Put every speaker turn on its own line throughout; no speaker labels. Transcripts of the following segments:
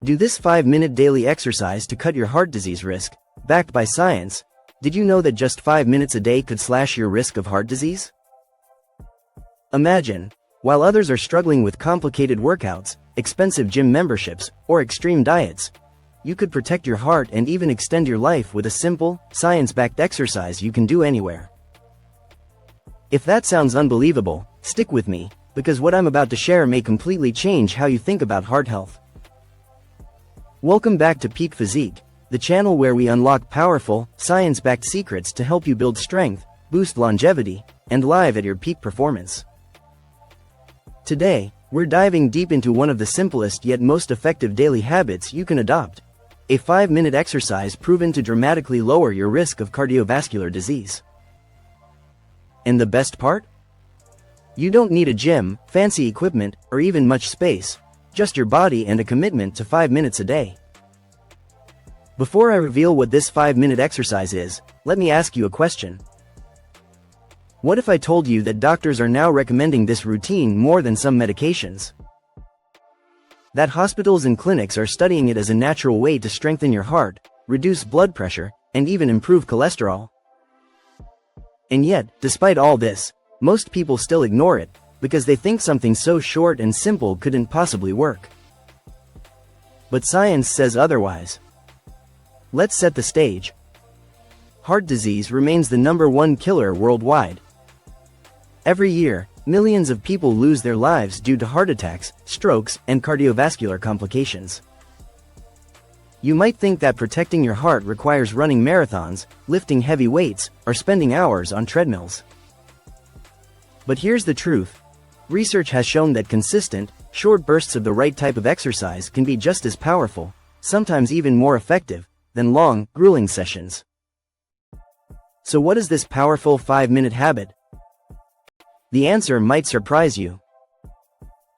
Do this 5-minute daily exercise to cut your heart disease risk, backed by science. Did you know that just 5 minutes a day could slash your risk of heart disease? Imagine, while others are struggling with complicated workouts, expensive gym memberships, or extreme diets, you could protect your heart and even extend your life with a simple, science-backed exercise you can do anywhere. If that sounds unbelievable, stick with me, because what I'm about to share may completely change how you think about heart health. Welcome back to Peak Physique, the channel where we unlock powerful, science-backed secrets to help you build strength, boost longevity, and live at your peak performance. Today, we're diving deep into one of the simplest yet most effective daily habits you can adopt. A 5-minute exercise proven to dramatically lower your risk of cardiovascular disease. And the best part? You don't need a gym, fancy equipment, or even much space. Just your body and a commitment to 5 minutes a day. Before I reveal what this 5-minute exercise is, let me ask you a question. What if I told you that doctors are now recommending this routine more than some medications? That hospitals and clinics are studying it as a natural way to strengthen your heart, reduce blood pressure, and even improve cholesterol. And yet, despite all this, most people still ignore it, because they think something so short and simple couldn't possibly work. But science says otherwise. Let's set the stage. Heart disease remains the #1 killer worldwide. Every year, millions of people lose their lives due to heart attacks, strokes, and cardiovascular complications. You might think that protecting your heart requires running marathons, lifting heavy weights, or spending hours on treadmills. But here's the truth. Research has shown that consistent, short bursts of the right type of exercise can be just as powerful, sometimes even more effective, than long, grueling sessions. So what is this powerful 5-minute habit? The answer might surprise you.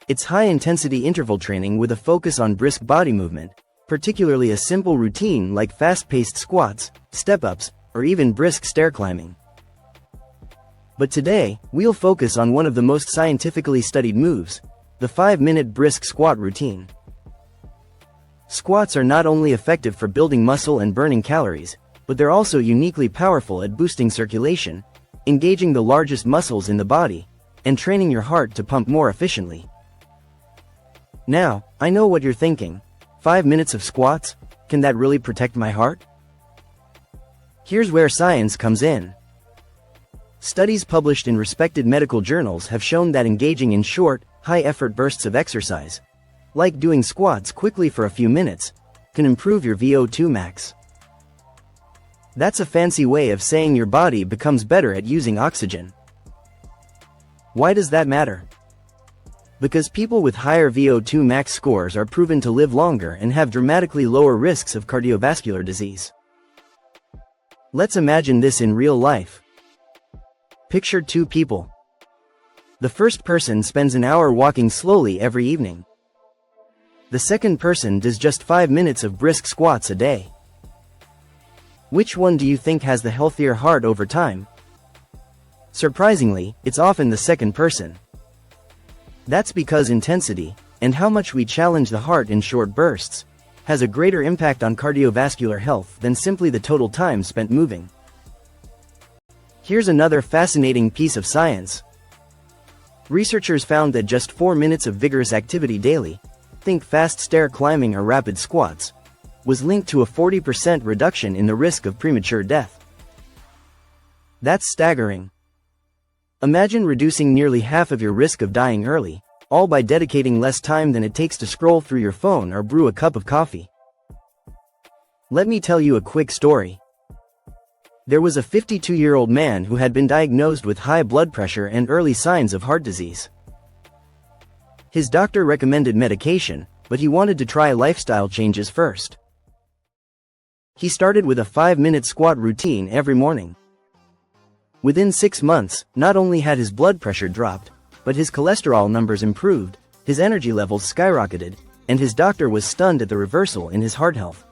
It's high-intensity interval training with a focus on brisk body movement, particularly a simple routine like fast-paced squats, step-ups, or even brisk stair climbing. But today, we'll focus on one of the most scientifically studied moves, the 5-minute brisk squat routine. Squats are not only effective for building muscle and burning calories, but they're also uniquely powerful at boosting circulation, engaging the largest muscles in the body, and training your heart to pump more efficiently. Now, I know what you're thinking. 5 minutes of squats? Can that really protect my heart? Here's where science comes in. Studies published in respected medical journals have shown that engaging in short, high-effort bursts of exercise, like doing squats quickly for a few minutes, can improve your VO2 max. That's a fancy way of saying your body becomes better at using oxygen. Why does that matter? Because people with higher VO2 max scores are proven to live longer and have dramatically lower risks of cardiovascular disease. Let's imagine this in real life. Picture 2 people. The first person spends an hour walking slowly every evening. The second person does just 5 minutes of brisk squats a day. Which one do you think has the healthier heart over time? Surprisingly, it's often the second person. That's because intensity, and how much we challenge the heart in short bursts, has a greater impact on cardiovascular health than simply the total time spent moving. Here's another fascinating piece of science. Researchers found that just 4 minutes of vigorous activity daily, think fast stair climbing or rapid squats, was linked to a 40% reduction in the risk of premature death. That's staggering. Imagine reducing nearly half of your risk of dying early, all by dedicating less time than it takes to scroll through your phone or brew a cup of coffee. Let me tell you a quick story. There was a 52-year-old man who had been diagnosed with high blood pressure and early signs of heart disease. His doctor recommended medication, but he wanted to try lifestyle changes first. He started with a 5-minute squat routine every morning. Within 6 months, not only had his blood pressure dropped, but his cholesterol numbers improved, his energy levels skyrocketed, and his doctor was stunned at the reversal in his heart health.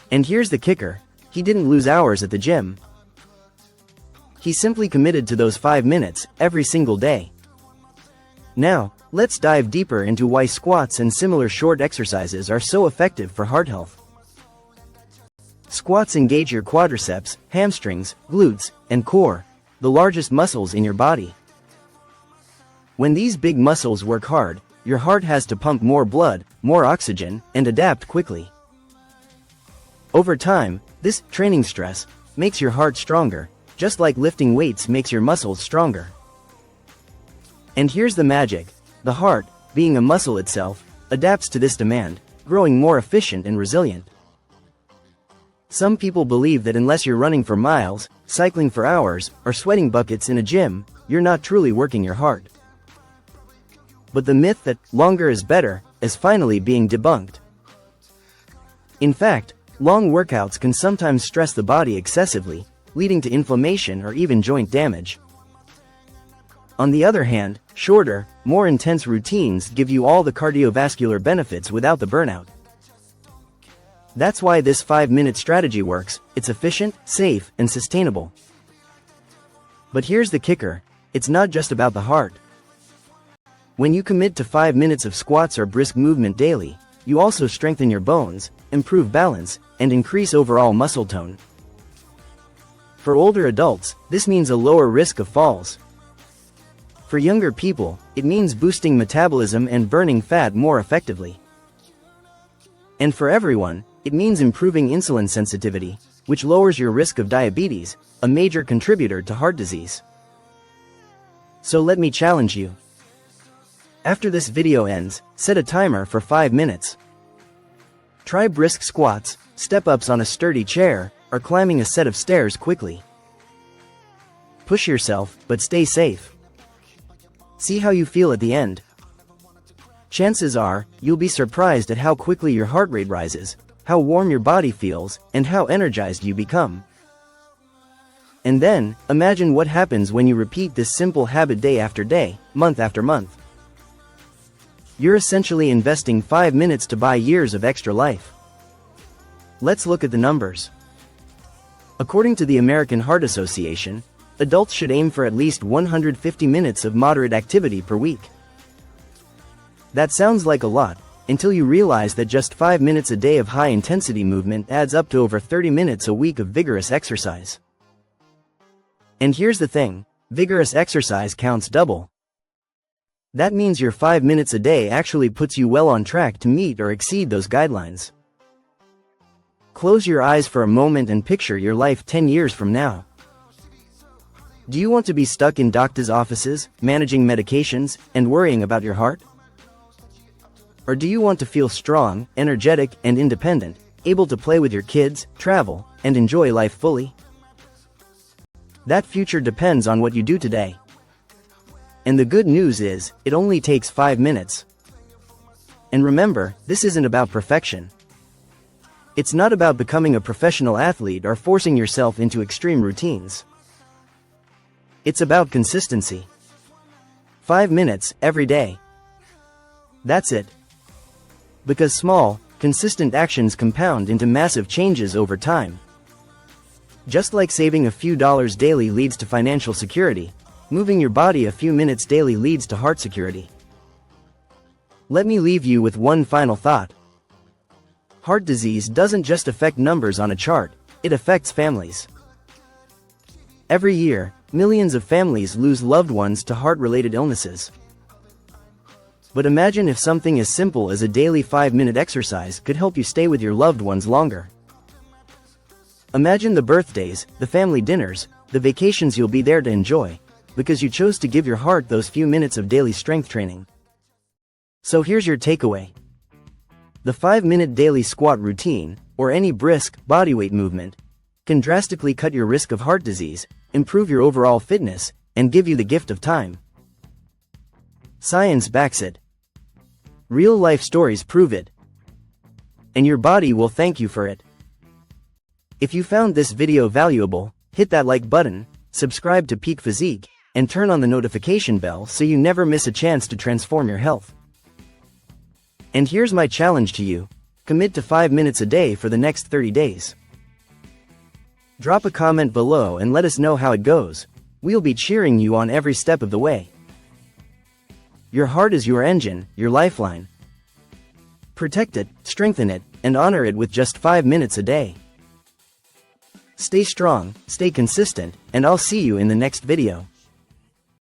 And here's the kicker. He didn't lose hours at the gym. He simply committed to those 5 minutes every single day. Now, let's dive deeper into why squats and similar short exercises are so effective for heart health. Squats engage your quadriceps, hamstrings, glutes, and core, the largest muscles in your body. When these big muscles work hard, your heart has to pump more blood, more oxygen, and adapt quickly. Over time, this training stress makes your heart stronger, just like lifting weights makes your muscles stronger. And here's the magic: the heart, being a muscle itself, adapts to this demand, growing more efficient and resilient. Some people believe that unless you're running for miles, cycling for hours, or sweating buckets in a gym, you're not truly working your heart. But the myth that longer is better is finally being debunked. In fact, long workouts can sometimes stress the body excessively, leading to inflammation or even joint damage. On the other hand, shorter, more intense routines give you all the cardiovascular benefits without the burnout. That's why this 5-minute strategy works. It's efficient, safe, and sustainable. But here's the kicker: it's not just about the heart. When you commit to 5 minutes of squats or brisk movement daily, you also strengthen your bones, improve balance, and increase overall muscle tone. For older adults, this means a lower risk of falls. For younger people, it means boosting metabolism and burning fat more effectively. And for everyone, it means improving insulin sensitivity, which lowers your risk of diabetes, a major contributor to heart disease. So let me challenge you. After this video ends, set a timer for 5 minutes. Try brisk squats, step-ups on a sturdy chair, or climbing a set of stairs quickly. Push yourself, but stay safe. See how you feel at the end. Chances are, you'll be surprised at how quickly your heart rate rises, how warm your body feels, and how energized you become. And then, imagine what happens when you repeat this simple habit day after day, month after month. You're essentially investing 5 minutes to buy years of extra life. Let's look at the numbers. According to the American Heart Association, adults should aim for at least 150 minutes of moderate activity per week. That sounds like a lot, until you realize that just 5 minutes a day of high-intensity movement adds up to over 30 minutes a week of vigorous exercise. And here's the thing: vigorous exercise counts double. That means your 5 minutes a day actually puts you well on track to meet or exceed those guidelines. Close your eyes for a moment and picture your life 10 years from now. Do you want to be stuck in doctors' offices, managing medications, and worrying about your heart? Or do you want to feel strong, energetic, and independent, able to play with your kids, travel, and enjoy life fully? That future depends on what you do today. And the good news is, it only takes 5 minutes. And remember, this isn't about perfection. It's not about becoming a professional athlete or forcing yourself into extreme routines. It's about consistency. 5 minutes, every day. That's it. Because small, consistent actions compound into massive changes over time. Just like saving a few dollars daily leads to financial security, moving your body a few minutes daily leads to heart security. Let me leave you with one final thought. Heart disease doesn't just affect numbers on a chart, it affects families. Every year, millions of families lose loved ones to heart-related illnesses. But imagine if something as simple as a daily 5-minute exercise could help you stay with your loved ones longer. Imagine the birthdays, the family dinners, the vacations you'll be there to enjoy, because you chose to give your heart those few minutes of daily strength training. So here's your takeaway. The 5-minute daily squat routine, or any brisk, bodyweight movement, can drastically cut your risk of heart disease, improve your overall fitness, and give you the gift of time. Science backs it. Real-life stories prove it. And your body will thank you for it. If you found this video valuable, hit that like button, subscribe to Peak Physique, and turn on the notification bell so you never miss a chance to transform your health. And here's my challenge to you: commit to 5 minutes a day for the next 30 days. Drop a comment below and let us know how it goes. We'll be cheering you on every step of the way. Your heart is your engine, your lifeline. Protect it, strengthen it, and honor it with just 5 minutes a day. Stay strong, stay consistent, and I'll see you in the next video.